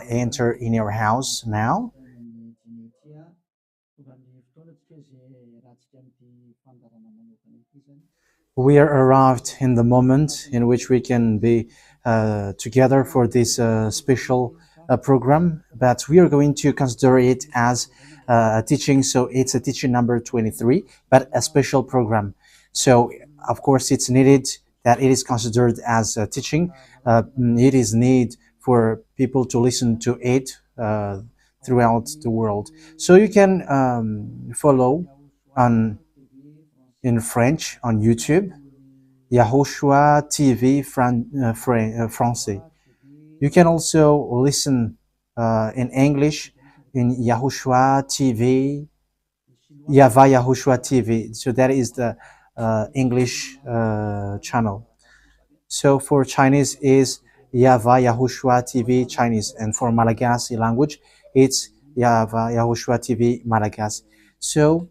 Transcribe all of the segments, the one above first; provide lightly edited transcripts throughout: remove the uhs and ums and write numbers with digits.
enter in your house now. We are arrived in the moment in which we can be together for this special program, but we are going to consider it as a teaching. So it's a teaching number 23, but a special program. So of course it's needed that it is considered as a teaching. It is need for people to listen to it throughout the world. So you can follow on in French on YouTube, YAHOSHUAH TV Français. You can also listen in English in YAHOSHUAH TV, YAHVAH YAHOSHUAH TV. So that is the English channel. So for Chinese is YAHVAH YAHOSHUAH TV Chinese, and for Malagasy language it's YAHVAH YAHOSHUAH TV Malagasy. So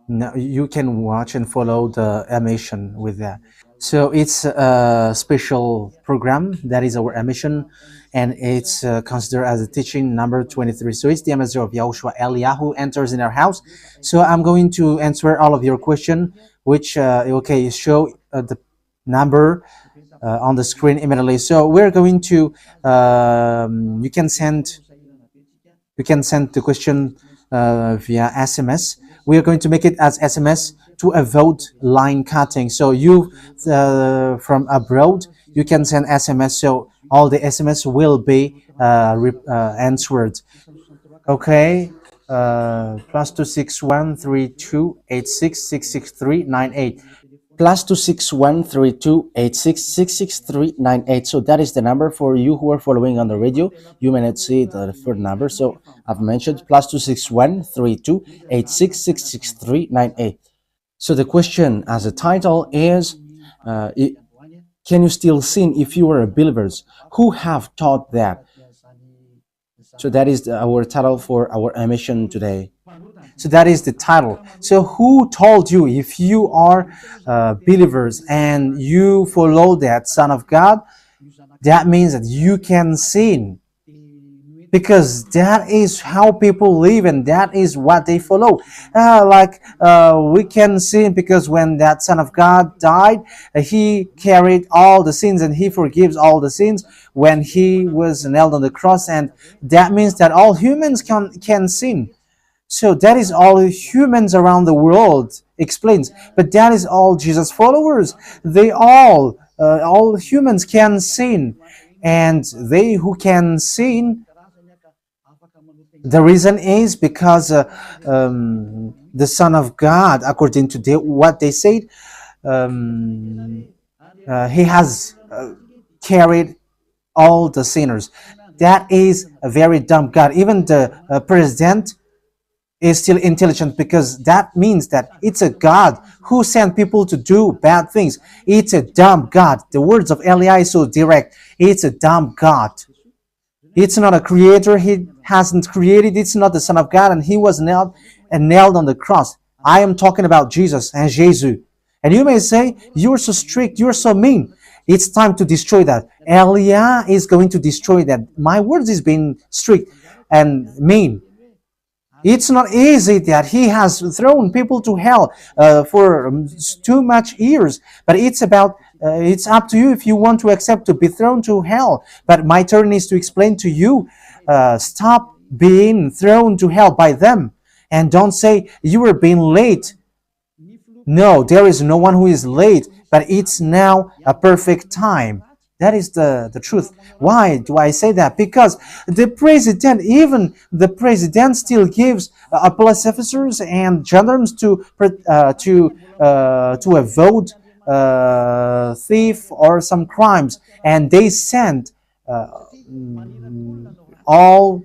now you can watch and follow the emission with that. So it's a special program that is our emission, and it's considered as a teaching number 23. So it's the ambassador of Yahushua Eliyahu enters in our house. So I'm going to answer all of your question, which okay, show the number on the screen immediately. So we're going to you can send the question via SMS. We are going to make it as SMS to avoid line cutting. So you from abroad, you can send SMS. So all the SMS will be answered. Okay. +2613286666398. +2613286666398. So that is the number for you who are following on the radio. You may not see the third number, so I've mentioned +2613286666398. So the question as a title is, can you still sin if you are a believers? Who have taught that? So that is our title for our emission today. So that is the title. So who told you if you are believers and you follow that Son of God, that means that you can sin? Because that is how people live and that is what they follow. We can sin because when that Son of God died, he carried all the sins and he forgives all the sins when he was nailed on the cross, and that means that all humans can sin. So that is all humans around the world explains. But that is all Jesus followers. They all humans can sin. And they who can sin, the reason is because the Son of God, according to what they said, he has carried all the sinners. That is a very dumb God. Even the president is still intelligent, because that means that it's a God who sent people to do bad things. It's a dumb God. The words of Eli is so direct. It's a dumb God. It's not a creator. He hasn't created. It's not the Son of God, and he was nailed on the cross. I am talking about Jesus and Jesus. And you may say, you're so strict, you're so mean. It's time to destroy that. Elia is going to destroy that. My words is being strict and mean. It's not easy that he has thrown people to hell for too much years. But it's about, it's up to you if you want to accept to be thrown to hell. But my turn is to explain to you, stop being thrown to hell by them. And don't say you were being late. No, there is no one who is late, but it's now a perfect time. That is the truth. Why do I say that? Because the president, even the president, still gives police officers and gendarmes to avoid thief or some crimes, and they send all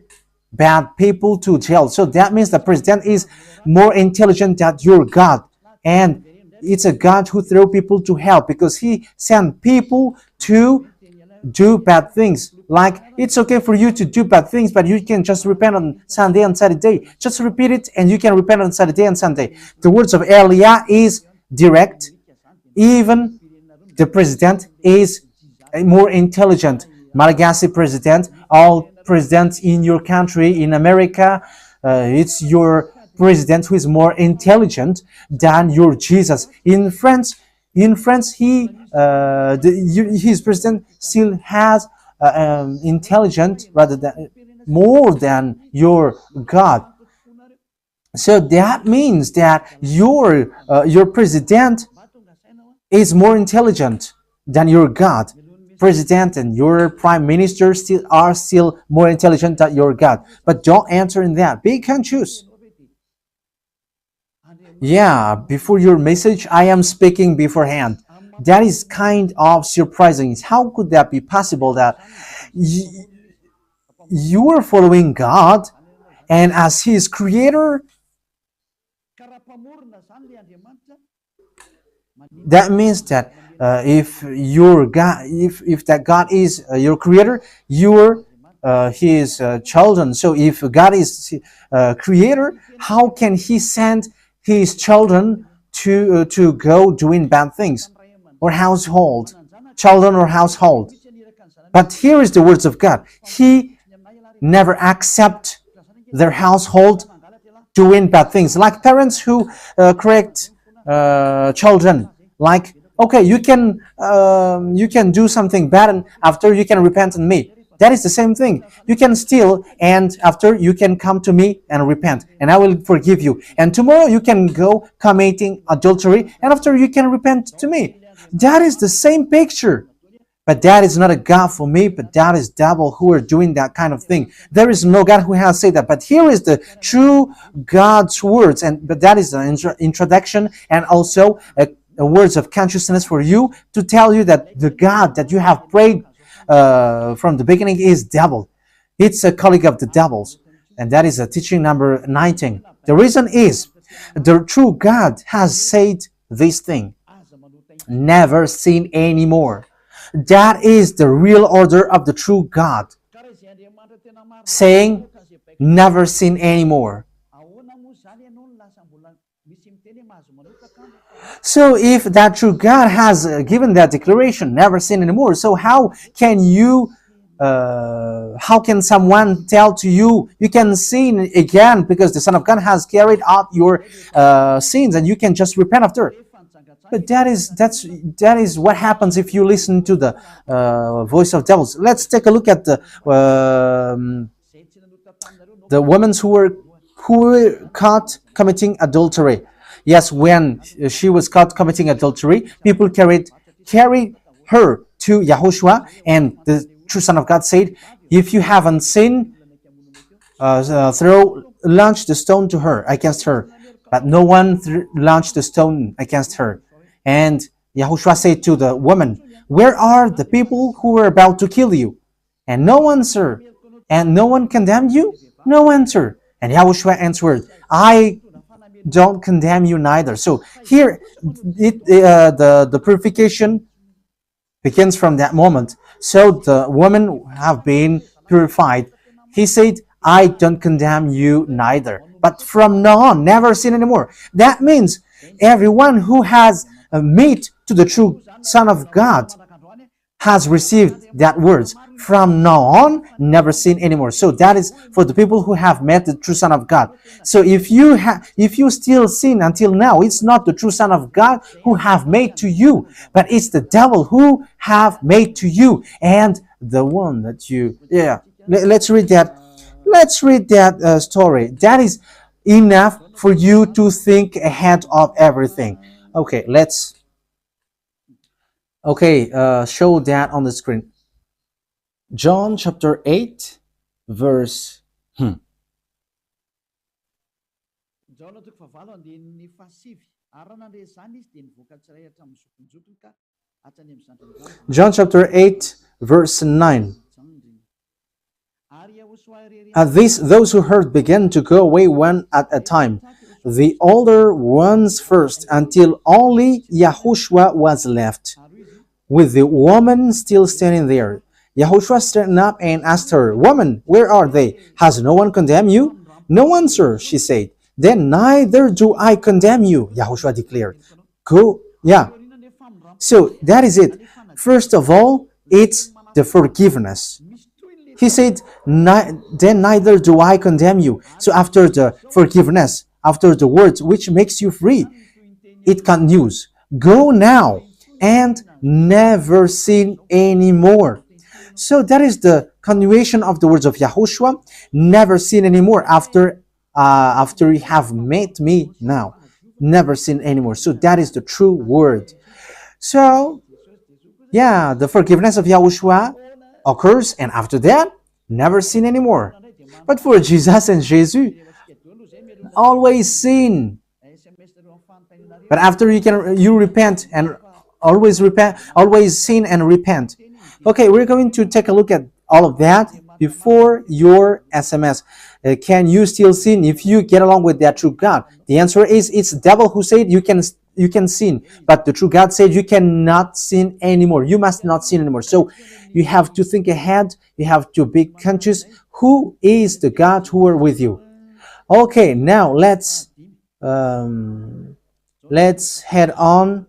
bad people to jail. So that means the president is more intelligent than your God, and it's a God who throw people to hell because he sent people to do bad things. Like, it's okay for you to do bad things, but you can just repent on Sunday and Saturday. Just repeat it and you can repent on Saturday and Sunday. The words of Elia is direct. Even The president is more intelligent. Malagasy president, all presidents in your country, in America, it's your president who is more intelligent than your Jesus. In France, his president still has intelligent rather than more than your God. So that means that your president is more intelligent than your God. President and your prime minister are still more intelligent than your God. But don't answer in that. Be conscious. Yeah, before your message, I am speaking beforehand. That is kind of surprising. How could that be possible that you are following God and as His creator? That means that if your God, if that God is your creator, you're His children. So if God is creator, how can He send His children to go doing bad things or children or household? But here is the words of God. He never accept their household doing bad things, like parents who correct children, like, okay, you can do something bad and after you can repent in me. That is the same thing. You can steal and after you can come to me and repent and I will forgive you. And tomorrow you can go committing adultery and after you can repent to me. That is the same picture. But that is not a God for me, but that is devil who are doing that kind of thing. There is no God who has said that. But here is the true God's words, but that is an introduction and also a words of consciousness for you to tell you that the God that you have prayed from the beginning is devil. It's a colleague of the devils. And that is a teaching number 19. The reason is the true God has said this thing. Never seen anymore. That is the real order of the true God, saying never sin anymore. So if that true God has given that declaration, never sin anymore, so how can someone tell to you, you can sin again because the Son of God has carried out your sins and you can just repent after? But that is what happens if you listen to the voice of devils. Let's take a look at the women who were caught committing adultery. Yes, when she was caught committing adultery, people carried her to YAHOSHUAH, and the true Son of God said, "If you haven't sinned, launch the stone to her against her." But no one launched the stone against her. And YAHOSHUAH said to the woman, "Where are the people who were about to kill you?" And no answer. And no one condemned you? No answer. And YAHOSHUAH answered, "I don't condemn you neither." So here, the purification begins from that moment. So the women have been purified. He said, "I don't condemn you neither. But from now on, never sin anymore." That means everyone who has met to the true Son of God has received that words. From now on, never sin anymore. So that is for the people who have met the true Son of God. So if you still sin until now, it's not the true Son of God who have made to you, but it's the devil who have made to you, and the one that you. Yeah. Let's read that. Let's read that story. That is enough for you to think ahead of everything. Okay, show that on the screen. John chapter 8, verse. John chapter 8, verse 9. At this, those who heard began to go away one at a time, the older ones first, until only YAHOSHUAH was left, with the woman still standing there. YAHOSHUAH straightened up and asked her, "Woman, where are they? Has no one condemned you?" "No one, sir," she said. "Then neither do I condemn you," YAHOSHUAH declared. Go, yeah. So that is it. First of all, it's the forgiveness. He said, then neither do I condemn you. So after the forgiveness, after the words which makes you free, it continues. Go now and never sin anymore. So that is the continuation of the words of Yahushua. Never sin anymore after you have met me now. Never sin anymore. So that is the true word. So yeah, the forgiveness of Yahushua occurs, and after that, never sin anymore. But for Jesus and Jesus, always sin. But after you repent and always sin and repent. Okay, we're going to take a look at all of that before your SMS. Can you still sin if you get along with that true God? The answer is it's the devil who said you can sin, but the true God said you cannot sin anymore. You must not sin anymore. So you have to think ahead. You have to be conscious. Who is the God who are with you? Okay, now let's head on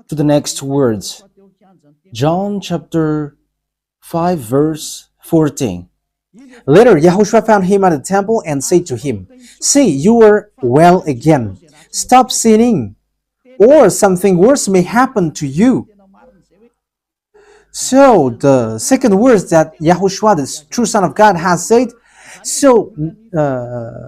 to the next words. John chapter 5 verse 14. Later, Yahushua found him at the temple and said to him, "See, you are well again. Stop sinning, or something worse may happen to you." So, the second words that Yahushua, the true Son of God, has said, so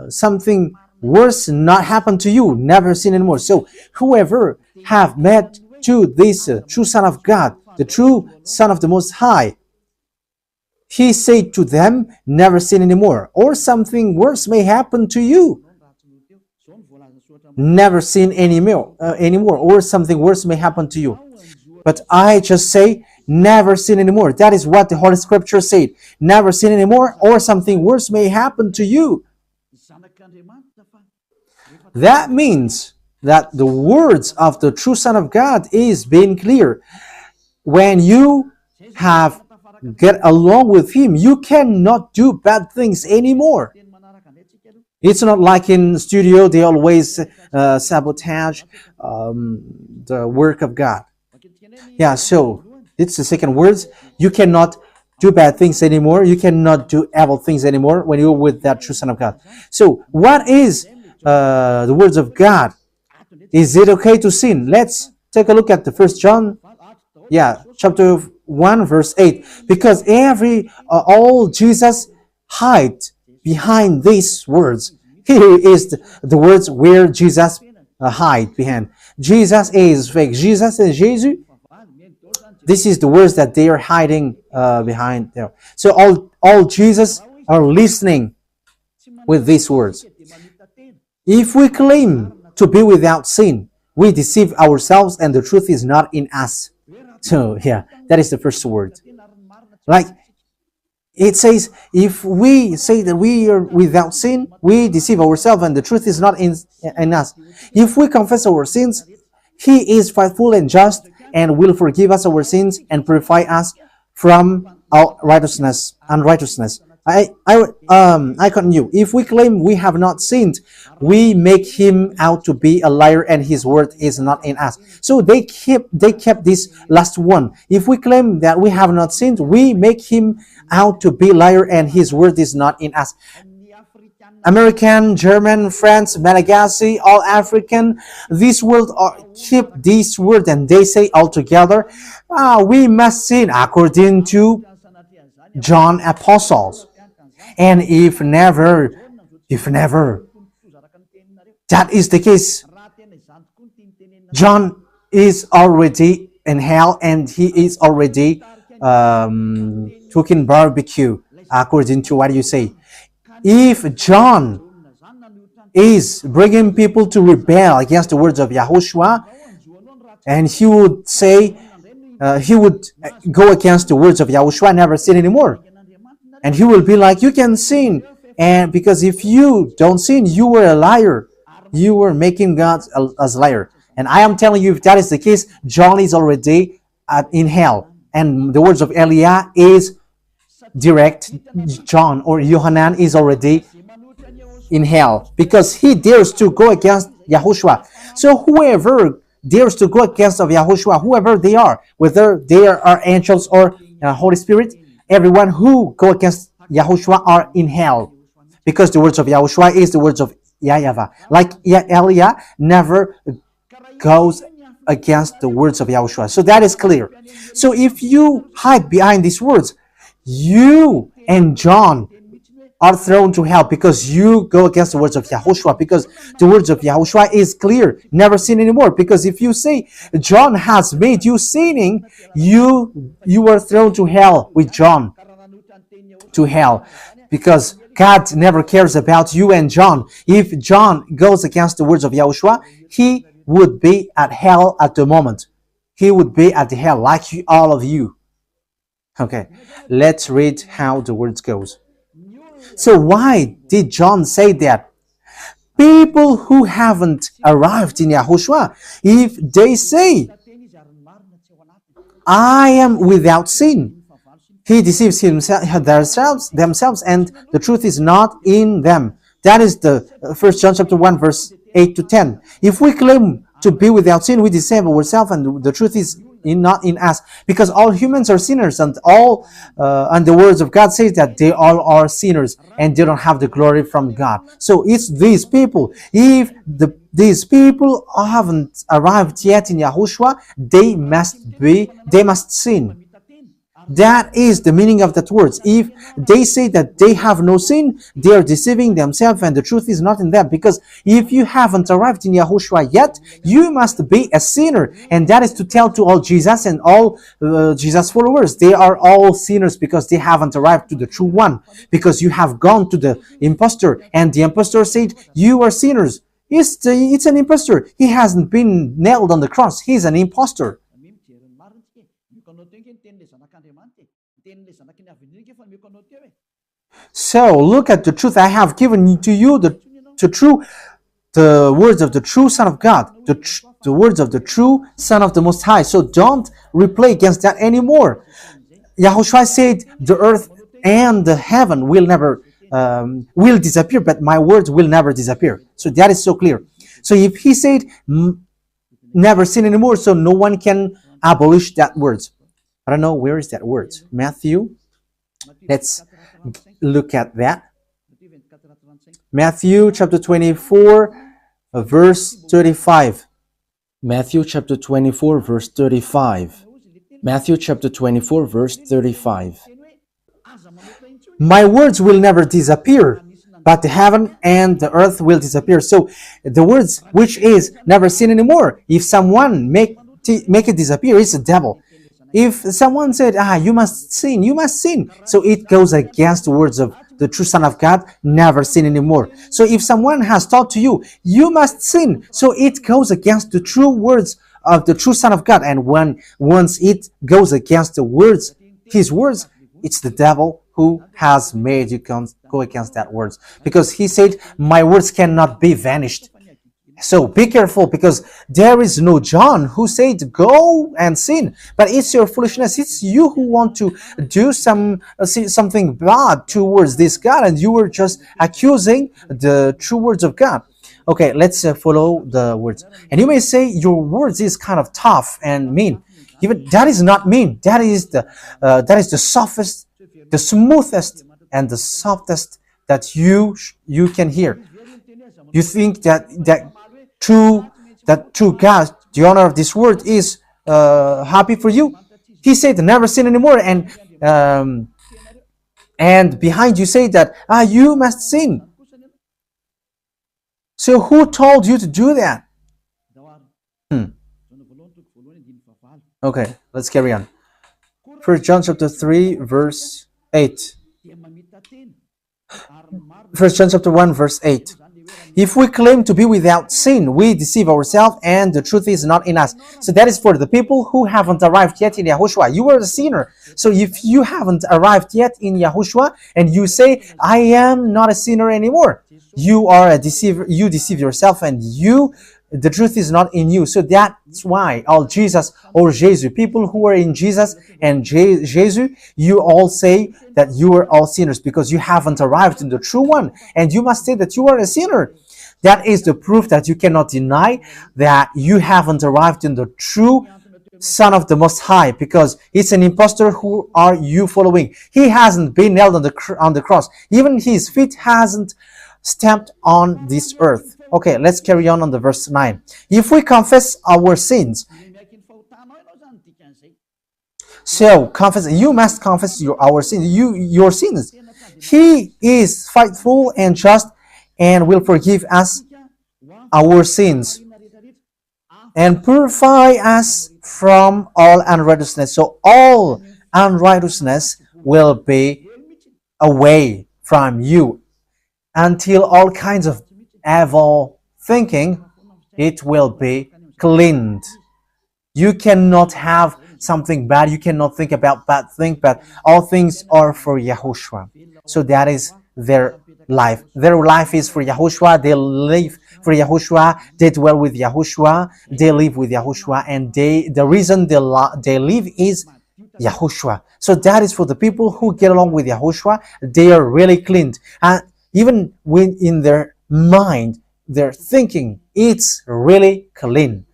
something worse not happen to you, never sin anymore. So, whoever have met to this true Son of God, the true Son of the Most High, he said to them, never sin anymore, or something worse may happen to you. Never sin anymore, or something worse may happen to you. But I just say, never sin anymore. That is what the Holy Scripture said. Never sin anymore, or something worse may happen to you. That means that the words of the true Son of God is being clear. When you have get along with him, you cannot do bad things anymore. It's not like in studio they always sabotage the work of God. Yeah, so it's the second words. You cannot do bad things anymore. You cannot do evil things anymore when you're with that true Son of God. So what is the words of God? Is it okay to sin? Let's take a look at the First John, chapter 1 verse 8. Because all Jesus hide behind these words. Here is the words where Jesus hide behind. Jesus is fake. Jesus and Jesus. This is the words that they are hiding behind there. So all Jesus are listening with these words. If we claim to be without sin, we deceive ourselves and the truth is not in us. So that is the first word. Like it says, if we say that we are without sin, we deceive ourselves and the truth is not in us. If we confess our sins, he is faithful and just and will forgive us our sins and purify us from our unrighteousness. I continue. If we claim we have not sinned, we make him out to be a liar and his word is not in us. So they kept this last one. If we claim that we have not sinned, we make him out to be a liar and his word is not in us. American, German, France, Malagasy, all African, this world keep this word and they say all together, we must sin according to John Apostles. And if never that is the case, John is already in hell and he is already cooking barbecue according to what you say. If John is bringing people to rebel against the words of Yahushua, and he would say, he would go against the words of Yahushua, never sin anymore. And he will be like, you can sin. And because if you don't sin, you were a liar. You were making God as a liar. And I am telling you, if that is the case, John is already in hell. And the words of Eliah is direct. John or Yohanan is already in hell because he dares to go against Yahushua. So whoever dares to go against of Yahushua, whoever they are, whether they are angels or Holy Spirit, everyone who go against Yahushua are in hell. Because the words of Yahushua is the words of YAHVAH. Like Elia never goes against the words of Yahushua. So that is clear. So if you hide behind these words, you and John are thrown to hell because you go against the words of Yahushua, because the words of Yahushua is clear, never sin anymore. Because if you say John has made you sinning, you are thrown to hell with John, to hell, because God never cares about you and John. If John goes against the words of Yahushua, he would be at hell at the moment. He would be at the hell like all of you. Okay, let's read how the words goes. So why did John say that? People who haven't arrived in Yahushua, if they say, I am without sin, he deceives themselves, and the truth is not in them. That is the 1 John chapter 1, verse 8 to 10. If we claim to be without sin, we deceive ourselves, and the truth is not in us, because all humans are sinners, and the words of God says that they all are sinners and they don't have the glory from God. So it's these people. If these people haven't arrived yet in Yahushua, they must sin. That is the meaning of that words. If they say that they have no sin, they are deceiving themselves, and the truth is not in them. Because if you haven't arrived in Yahushua yet, you must be a sinner. And that is to tell to all Jesus and all Jesus followers. They are all sinners because they haven't arrived to the true one. Because you have gone to the impostor, and the impostor said, you are sinners. It's an impostor. He hasn't been nailed on the cross. He's an impostor. So look at the truth. I have given to you the words of the true Son of God, the words of the true Son of the Most High. So don't replay against that anymore. Yahushua said the earth and the heaven will never will disappear, but my words will never disappear. So that is so clear. So if he said never sin anymore, so no one can abolish that words. I don't know, where is that word? Matthew. Let's look at that. Matthew chapter 24, verse 35. Matthew chapter 24, verse 35. Matthew chapter 24, verse 35. My words will never disappear, but the heaven and the earth will disappear. So the words which is never sin anymore, if someone make it disappear, it's the devil. If someone said, you must sin, you must sin. So it goes against the words of the true Son of God, never sin anymore. So if someone has taught to you, you must sin. So it goes against the true words of the true Son of God. And once it goes against the words, his words, it's the devil who has made you go against that words. Because he said, my words cannot be vanished. So be careful, because there is no John who said go and sin, but it's your foolishness. It's you who want to do something bad towards this God, and you were just accusing the true words of God. Okay, let's follow the words. And you may say your words is kind of tough and mean. Even that is not mean. That is the softest, the smoothest, and the softest that you can hear. You think that true God, the honor of this word is happy for you. He said never sin anymore, and behind you say that you must sin. So who told you to do that? Okay, let's carry on. 1 John chapter 3, verse 8. 1 John chapter 1, verse 8. If we claim to be without sin, we deceive ourselves, and the truth is not in us. So that is for the people who haven't arrived yet in Yahushua. You are a sinner. So if you haven't arrived yet in Yahushua, and you say, I am not a sinner anymore, you are a deceiver. You deceive yourself, and the truth is not in you. So that's why all Jesus or Jesus, people who are in Jesus and Jesus, you all say that you are all sinners, because you haven't arrived in the true one, and you must say that you are a sinner. That is the proof that you cannot deny that you haven't arrived in the true Son of the Most High, because it's an impostor. Who are you following? He hasn't been nailed on the cross. Even his feet hasn't stamped on this earth. Okay, let's carry on the verse 9. If we confess our sins, so confess, you must confess our sins, your sins. He is faithful and just and will forgive us our sins and purify us from all unrighteousness. So all unrighteousness will be away from you until all kinds of evil thinking, it will be cleaned. You cannot have something bad. You cannot think about bad things, but all things are for YAHOSHUAH. So that is their life. Their life is for YAHOSHUAH. They live for YAHOSHUAH. They dwell with YAHOSHUAH. They live with YAHOSHUAH. And the reason they live is YAHOSHUAH. So that is for the people who get along with YAHOSHUAH. They are really cleaned. And even when in their mind, their thinking, it's really clean.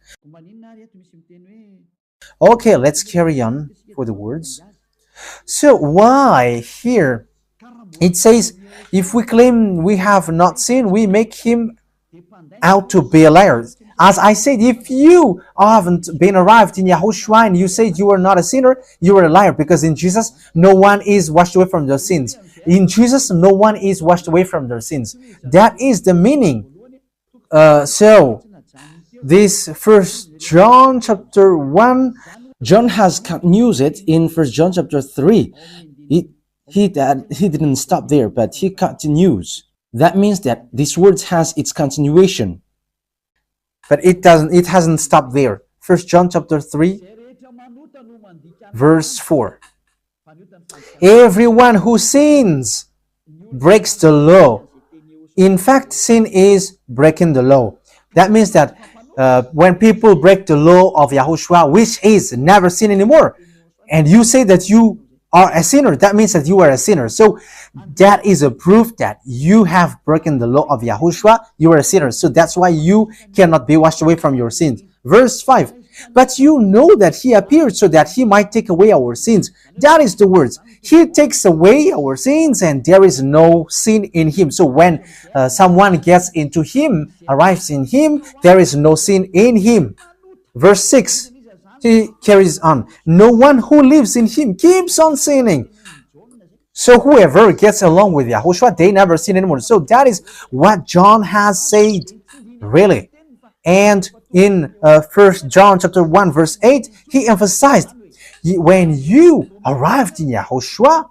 Okay, let's carry on for the words. So why here it says, if we claim we have not sinned, we make him out to be a liar. As I said, if you haven't been arrived in YAHOSHUAH and you said you are not a sinner, you are a liar, because in Jesus, no one is washed away from their sins. In Jesus, no one is washed away from their sins. That is the meaning. So, this First John chapter 1, John has used it in First John chapter 3. He didn't stop there, but he continues. That means that this word has its continuation. But it hasn't stopped there. First John chapter 3, verse 4. Everyone who sins breaks the law. In fact, sin is breaking the law. That means that when people break the law of YAHOSHUAH, which is never sin anymore, and you say that you are a sinner, that means that you are a sinner. So that is a proof that you have broken the law of YAHOSHUAH. You are a sinner. So that's why you cannot be washed away from your sins. Verse 5. But you know that he appeared so that he might take away our sins. That is the words. He takes away our sins, and there is no sin in him. So when someone gets into him, arrives in him, there is no sin in him. Verse 6. He carries on. No one who lives in him keeps on sinning. So whoever gets along with YAHOSHUAH, they never sin anymore. So that is what John has said, really. And in 1 John chapter 1 verse 8, he emphasized, when you arrived in YAHOSHUAH,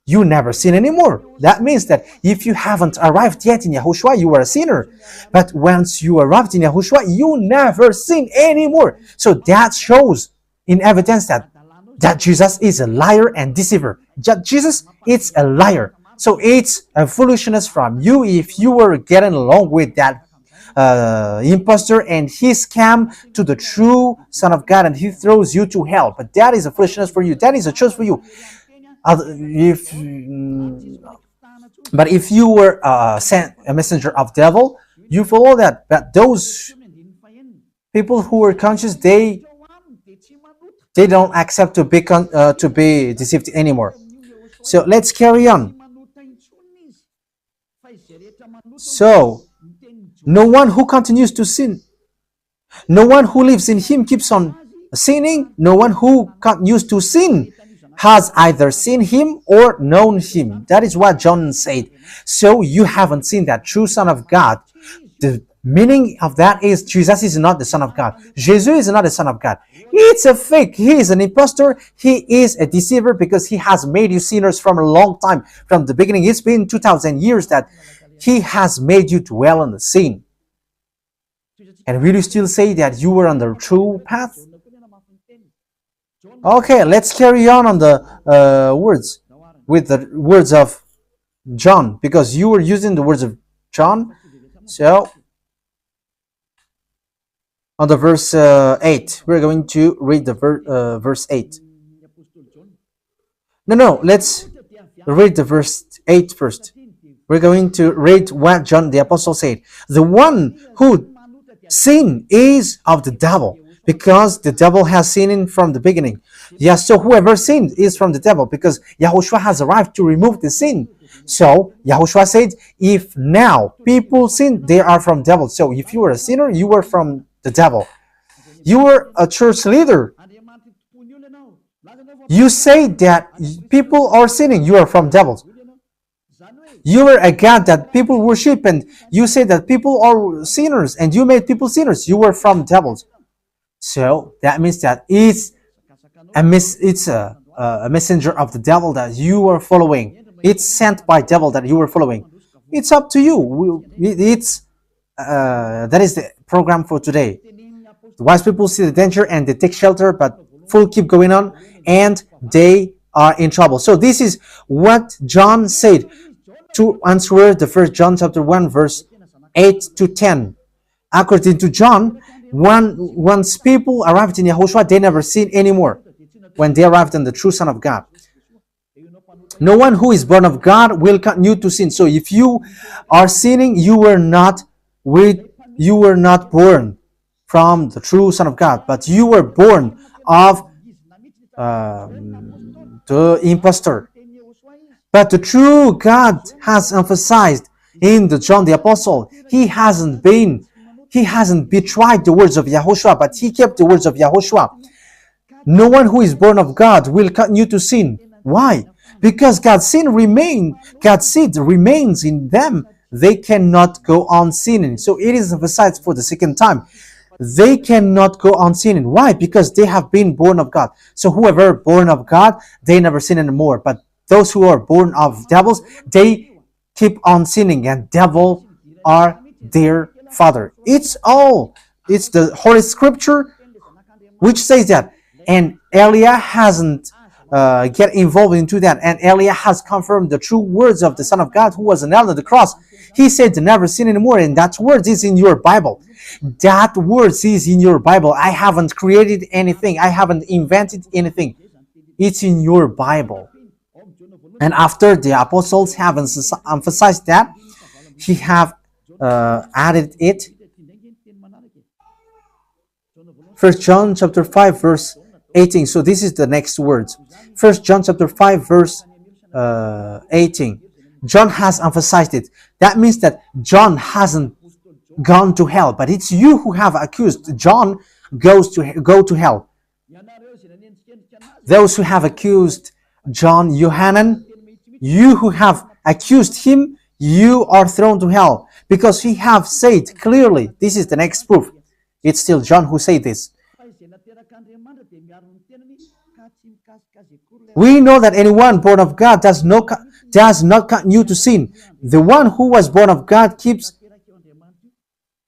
you never sin anymore. That means that if you haven't arrived yet in YAHOSHUAH, you are a sinner. But once you arrived in YAHOSHUAH, you never sin anymore. So that shows in evidence that Jesus is a liar and deceiver. Jesus is a liar. So it's a foolishness from you if you were getting along with that impostor and he scam to the true Son of God and he throws you to hell. But that is a foolishness for you. That is a choice for you. But if you were sent a messenger of devil, you follow that. But those people who are conscious, they don't accept to be deceived anymore. So let's carry on. So no one who continues to sin, no one who lives in him keeps on sinning. No one who continues to sin has either seen him or known him. That is what John said. So you haven't seen that true Son of God. The meaning of that is Jesus is not the Son of God. Jesus is not the Son of God. It's a fake. He is an impostor. He is a deceiver because he has made you sinners from a long time. From the beginning, it's been 2,000 years that he has made you dwell on the sin. And will you still say that you were on the true path? Okay, let's carry on the words with the words of John, because you were using the words of John. So on the verse 8, we're going to read the verse 8. No, let's read the verse 8 first. We're going to read what John the Apostle said. The one who sin is of the devil, because the devil has sinned from the beginning. Yes, so whoever sinned is from the devil, because Yahushua has arrived to remove the sin. So Yahushua said, if now people sin, they are from devil. So if you were a sinner, you were from the devil. You were a church leader. You say that people are sinning, you are from devils. You were a God that people worship, and you say that people are sinners, and you made people sinners. You were from devils. So that means that it's a messenger of the devil that you are following. It's sent by devil that you are following. It's up to you. That is the program for today. The wise people see the danger and they take shelter, but fool keep going on, and they are in trouble. So this is what John said to answer the 1 John chapter 1 verse 8 to 10. According to John, once people arrived in Yahushua, they never sin anymore when they arrived in the true Son of God. No one who is born of God will continue to sin. So if you are sinning, you were not born from the true Son of God, but you were born of the impostor. But the true God has emphasized in the John the Apostle, he hasn't betrayed the words of Yahushua, but he kept the words of Yahushua. No one who is born of God will continue to sin. Why? Because God's seed remains in them. They cannot go on sinning. So it is emphasized for the second time. They cannot go on sinning. Why? Because they have been born of God. So whoever born of God, they never sin anymore. But those who are born of devils, they keep on sinning, and devil are their father. It's the Holy Scripture which says that. And Elia hasn't get involved into that. And Elia has confirmed the true words of the Son of God who was nailed on the cross. He said to never sin anymore, and that word is in your Bible. That word is in your Bible. I haven't created anything. I haven't invented anything. It's in your Bible. And after the apostles have emphasized that, he have added it. 1 John chapter 5 verse 18. So this is the next words. 1 John chapter 5 verse 18. John has emphasized it. That means that John hasn't gone to hell, but it's you who have accused John go to hell. Those who have accused John Yohanan, you who have accused him, you are thrown to hell, because he have said clearly. This is the next proof. It's still John who said this. We know that anyone born of God does not continue to sin. The one who was born of God keeps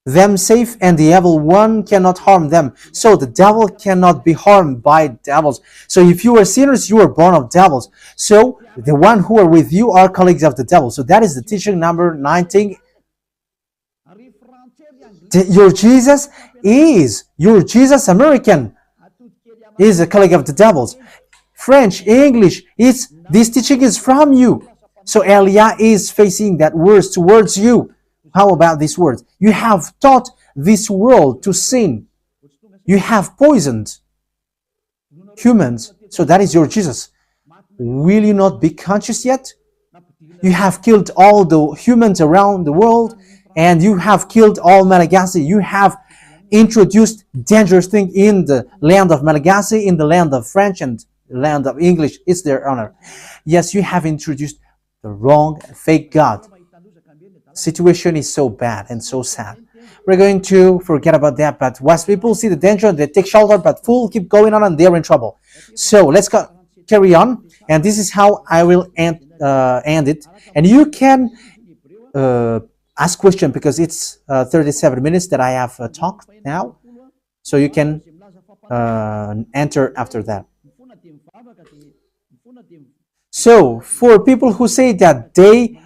them safe, and the evil one cannot harm them. So the devil cannot be harmed by devils. So if you are sinners, you are born of devils. So the one who are with you are colleagues of the devil. So that is the teaching number 19. Your Jesus American is a colleague of the devils. French, English, this teaching is from you. So Elia is facing that words towards you. How about these words? You have taught this world to sin. You have poisoned humans. So that is your Jesus. Will you not be conscious yet? You have killed all the humans around the world, and you have killed all Malagasy. You have introduced dangerous things in the land of Malagasy, in the land of French, and the land of English. It's their honor. Yes, you have introduced the wrong, fake God. Situation is so bad and so sad. We're going to forget about that, but wise people see the danger, they take shelter, but fools keep going on and they're in trouble. So let's carry on, and this is how I will end it. And you can ask question, because it's 37 minutes that I have talked now, so you can enter after that. So for people who say that they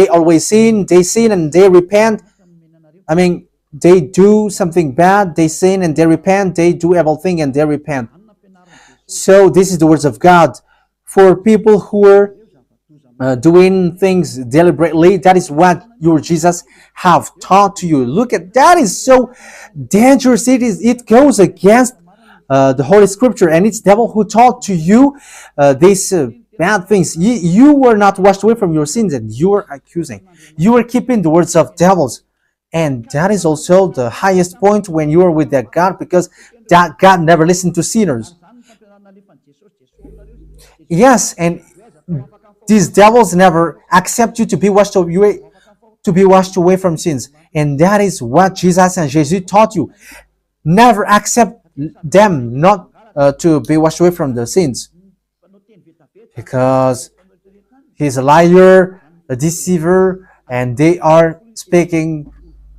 always sin, and they repent. I mean, they do something bad, they sin and they repent, they do evil thing and they repent. So this is the words of God for people who are doing things deliberately. That is what your Jesus have taught to you. Look at that, is so dangerous. It goes against the Holy Scripture, and it's devil who taught to you these bad things. You were not washed away from your sins, and you were accusing. You were keeping the words of devils, and that is also the highest point when you are with that God, because that God never listened to sinners. Yes, and these devils never accept you to be washed away from sins, and that is what Jesus and Jesus taught you. Never accept them not to be washed away from the sins, because he's a liar, a deceiver, and they are speaking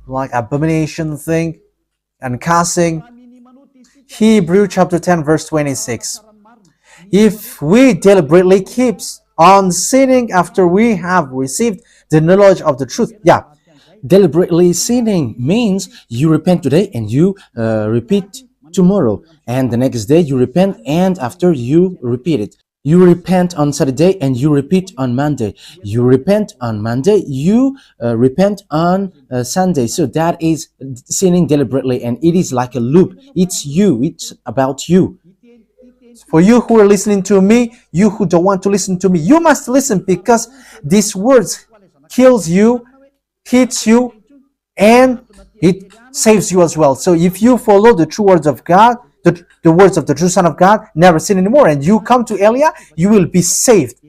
like abomination thing and cussing. Hebrew chapter 10 verse 26. If we deliberately keep on sinning after we have received the knowledge of the truth. Yeah, deliberately sinning means you repent today and you repeat tomorrow, and the next day you repent, and after you repeat it. You repent on Saturday and you repeat on Monday. You repent on Monday, you repent on Sunday. So that is sinning deliberately, and it is like a loop. It's you, it's about you. For you who are listening to me, you who don't want to listen to me, you must listen, because these words kills you, hits you, and it saves you as well. So if you follow the true words of God, the words of the true Son of God, never sin anymore, and you come to Elia, you will be saved.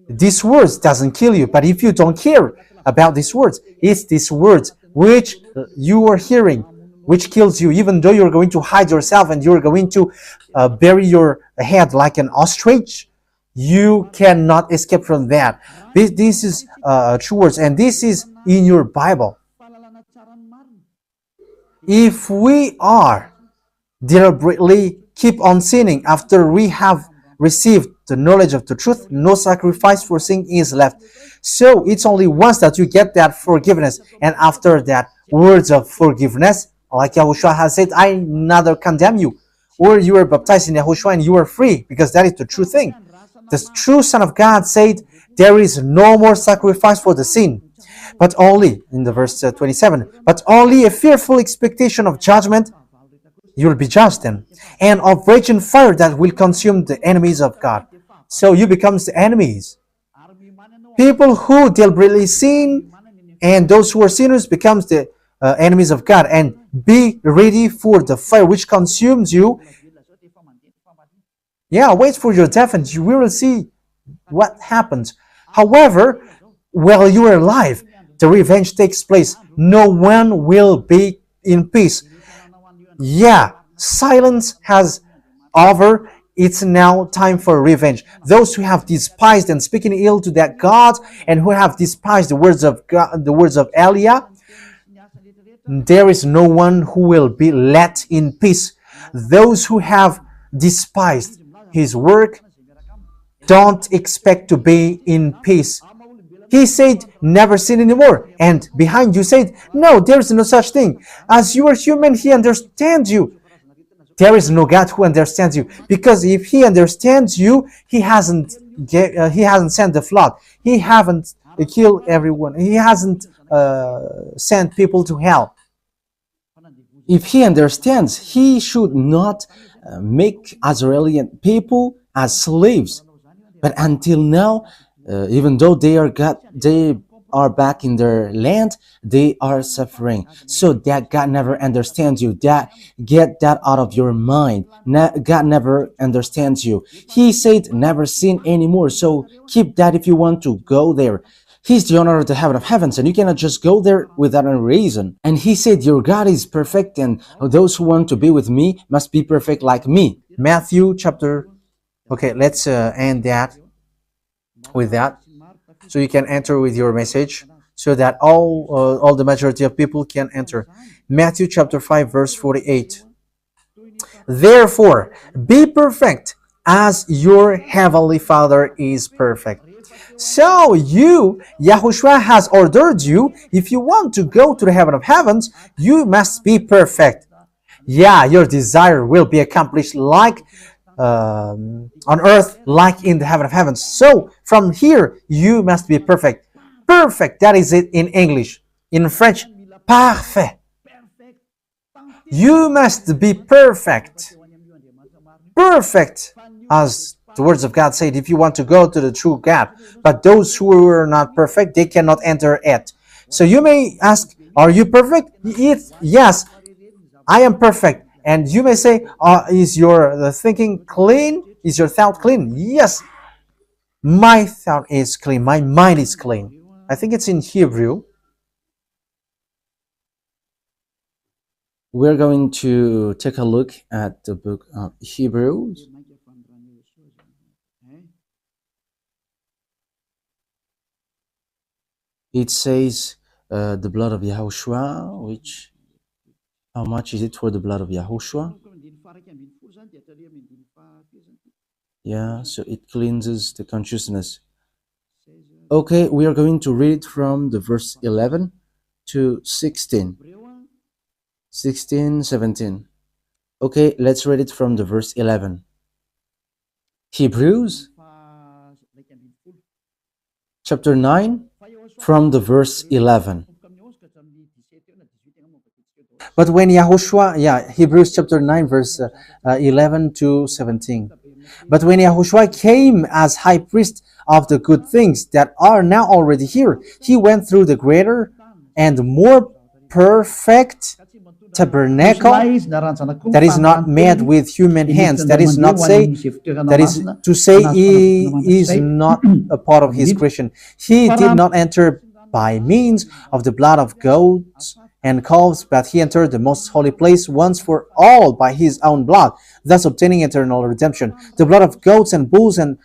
These words doesn't kill you, but if you don't care about these words, it's these words which you are hearing which kills you, even though you're going to hide yourself and you're going to bury your head like an ostrich. You cannot escape from that. This is true words, and this is in your Bible. If we are deliberately keep on sinning after we have received the knowledge of the truth, no sacrifice for sin is left. So it's only once that you get that forgiveness, and after that words of forgiveness, like Yahushua has said, I neither condemn you. Or you were baptized in Yahushua and you are free, because that is the true thing. The true Son of God said, there is no more sacrifice for the sin, but only, in the verse 27, but only a fearful expectation of judgment. You will be judged then, and of raging fire that will consume the enemies of God. So you become the enemies. People who deliberately sin and those who are sinners becomes the enemies of God, and be ready for the fire which consumes you. Yeah, wait for your death and you will see what happens. However, while you are alive, the revenge takes place. No one will be in peace. Yeah, silence has over. It's now time for revenge. Those who have despised and speaking ill to that God, and who have despised the words of God, the words of Elia, there is no one who will be let in peace. Those who have despised his work don't expect to be in peace. He said, never sin anymore. And behind you said, no, there is no such thing. As you are human, he understands you. There is no God who understands you, because if he understands you, he hasn't sent the flood. He haven't killed everyone. He hasn't sent people to hell. If he understands, he should not make Israeli people as slaves. But until now, even though they are back in their land, they are suffering. So that God never understands you. Get that out of your mind. God never understands you. He said never sin anymore. So keep that if you want to go there. He's the owner of the heaven of heavens, and you cannot just go there without a reason. And he said, your God is perfect, and those who want to be with me must be perfect like me. Matthew chapter... Okay, let's end that with that. So you can enter with your message, so that all the majority of people can enter. Matthew chapter 5 verse 48. Therefore, be perfect as your heavenly Father is perfect. So Yahushua has ordered you, if you want to go to the heaven of heavens, you must be perfect. Yeah, your desire will be accomplished like on earth like in the heaven of heavens. So from here, you must be perfect. Perfect, that is it in English. In French, parfait. You must be perfect. Perfect, as the words of God said, if you want to go to the true God. But those who are not perfect, they cannot enter it. So you may ask, are you perfect? Yes, I am perfect. And you may say, is your thinking clean? Is your thought clean? Yes, my thought is clean. My mind is clean. I think it's in Hebrew. We're going to take a look at the book of Hebrews. It says the blood of Yahushua, which, how much is it for the blood of Yahushua? Yeah, so it cleanses the consciousness. Okay, we are going to read from the verse 11 to 16. 16, 17. Okay, let's read it from the verse 11. Hebrews chapter 9 from the verse 11. But when Yahushua, Hebrews chapter 9 verse 11 to 17. But when Yahushua came as high priest of the good things that are now already here, he went through the greater and more perfect tabernacle that is not made with human hands. That is to say he is not a part of his creation. He did not enter by means of the blood of goats and calves, but he entered the most holy place once for all by his own blood, thus obtaining eternal redemption. The blood of goats and bulls and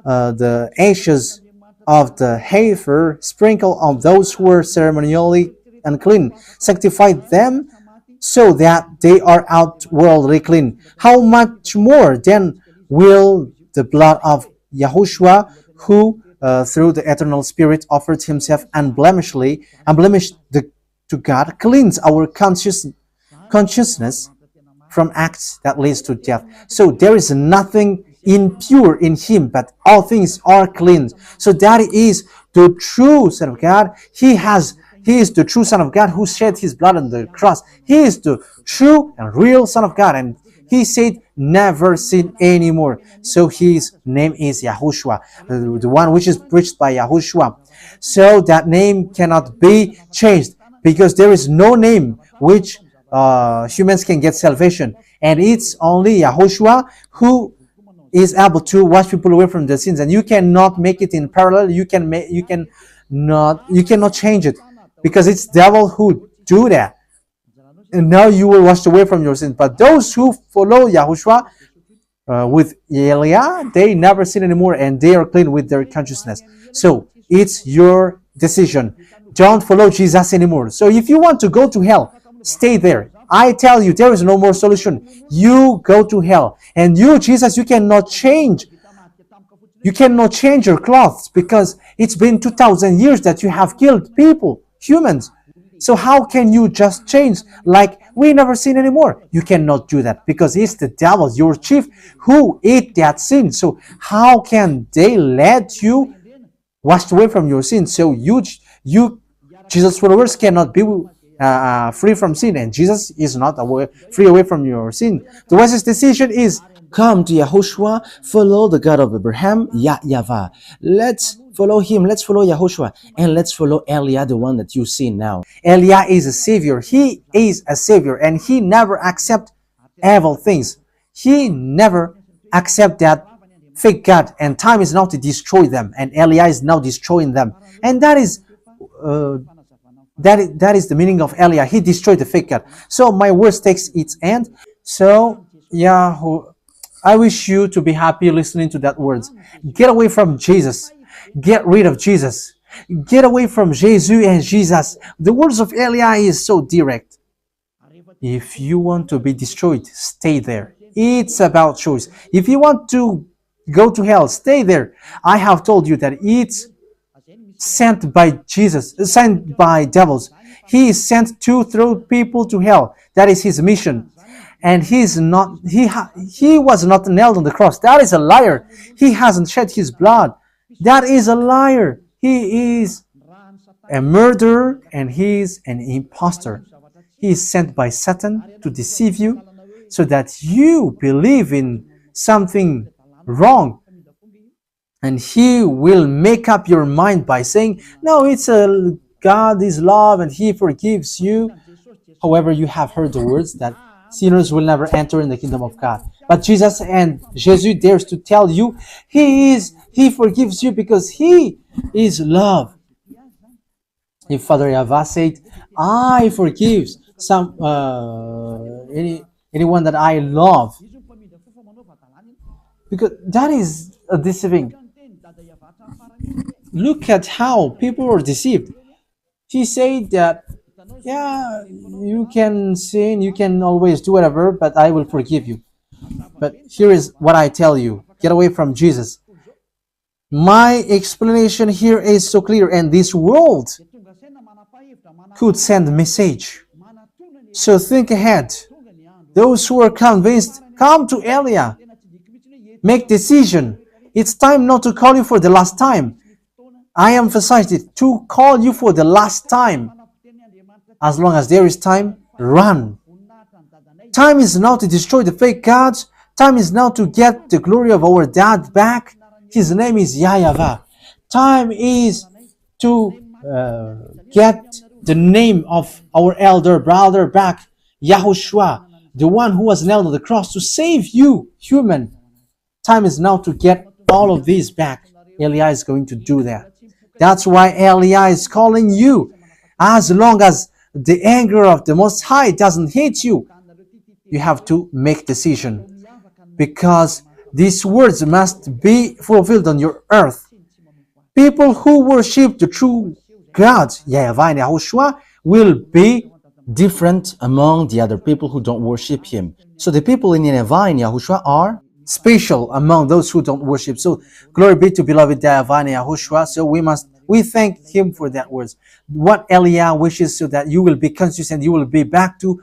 the ashes of the heifer sprinkled on those who were ceremonially unclean, sanctified them so that they are outwardly clean. How much more then will the blood of Yahushua, who through the eternal Spirit offered himself unblemished to God, cleanse our consciousness from acts that leads to death. So there is nothing impure in him, but all things are clean. So that is the true Son of God. He is the true Son of God who shed his blood on the cross. He is the true and real Son of God. And he said, never sin anymore. So his name is Yahushua, the one which is preached by Yahushua. So that name cannot be changed because there is no name which humans can get salvation. And it's only Yahushua who is able to wash people away from their sins. And you cannot make it in parallel. You cannot change it, because it's devil who do that. And now you will wash away from your sins. But those who follow Yahushua with Elia, they never sin anymore, and they are clean with their consciousness. So it's your decision. Don't follow Jesus anymore. So if you want to go to hell, stay there. I tell you, there is no more solution. You go to hell. And you, Jesus, you cannot change. You cannot change your clothes, because it's been 2,000 years that you have killed people, humans. So how can you just change like we never sin anymore? You cannot do that, because it's the devil, your chief, who ate that sin. So how can they let you wash away from your sin? So you Jesus' followers cannot be free from sin, and Jesus is not free away from your sin. The wisest decision is come to Yahushua, follow the God of Abraham, YAHVAH. Let's follow him, let's follow Yahushua, and let's follow Elia, the one that you see now. Elia is a savior. He is a savior, and he never accept evil things. He never accept that fake God, and time is now to destroy them, and Elia is now destroying them. And that is the meaning of Elia. He destroyed the fake God. So my words takes its end. So I wish you to be happy listening to that words. Get away from Jesus. Get rid of Jesus. Get away from Jesus and Jesus. The words of Elia is so direct. If you want to be destroyed, stay there. It's about choice. If you want to go to hell, stay there. I have told you that it's sent by Jesus, sent by devils. He is sent to throw people to hell. That is his mission. and he was not nailed on the cross. That is a liar. He hasn't shed his blood. That is a liar. He is a murderer and he is an impostor. He is sent by Satan to deceive you so that you believe in something wrong. And he will make up your mind by saying, no, God is love and he forgives you. However, you have heard the words that sinners will never enter in the kingdom of God. But Jesus dares to tell you, he forgives you because he is love. If Father YAHVAH said, I forgive anyone that I love, because that is a deceiving. Look at how people are deceived. He said that, yeah, you can sin, you can always do whatever, but I will forgive you. But here is what I tell you. Get away from Jesus. My explanation here is so clear, and this world could send a message. So think ahead. Those who are convinced, come to Elia. Make decision. It's time not to call you for the last time. I emphasize it, to call you for the last time. As long as there is time, run. Time is now to destroy the fake gods. Time is now to get the glory of our dad back. His name is YAHVAH. Time is to get the name of our elder brother back, YAHOSHUAH, the one who was nailed on the cross to save you, human. Time is now to get all of these back. Elia is going to do that. That's why Elia is calling you. As long as the anger of the Most High doesn't hit you, you have to make decision, because these words must be fulfilled on your earth. People who worship the true God, YAHVAH and YAHOSHUAH, will be different among the other people who don't worship him. So the people in YAHVAH and YAHOSHUAH are special among those who don't worship. So glory be to beloved YAHVAH and YAHOSHUAH. So we thank him for that words. What Elia wishes, so that you will be consistent, you will be back to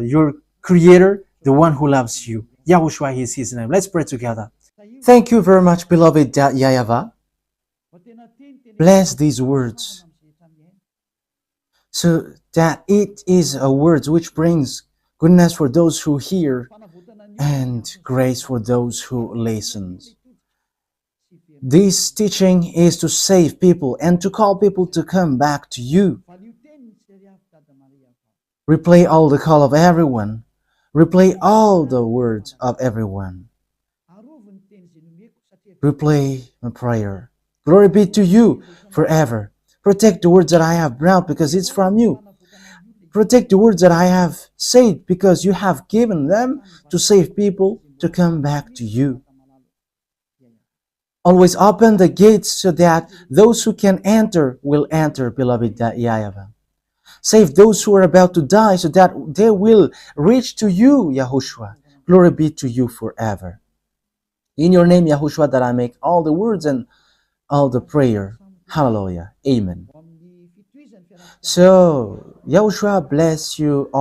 your Creator, the one who loves you. YAHOSHUAH is his name. Let's pray together. Thank you very much, beloved YAHVAH. Bless these words, so that it is a word which brings goodness for those who hear and grace for those who listen. This teaching is to save people and to call people to come back to you. Replay all the call of everyone. Replay all the words of everyone. Replay my prayer. Glory be to you forever. Protect the words that I have brought, because it's from you. Protect the words that I have said, because you have given them to save people to come back to you. Always open the gates so that those who can enter will enter, beloved YAHVAH. Save those who are about to die so that they will reach to you, YAHOSHUAH. Glory be to you forever. In your name, YAHOSHUAH, that I make all the words and all the prayer. Hallelujah. Amen. So, YAHOSHUAH bless you all.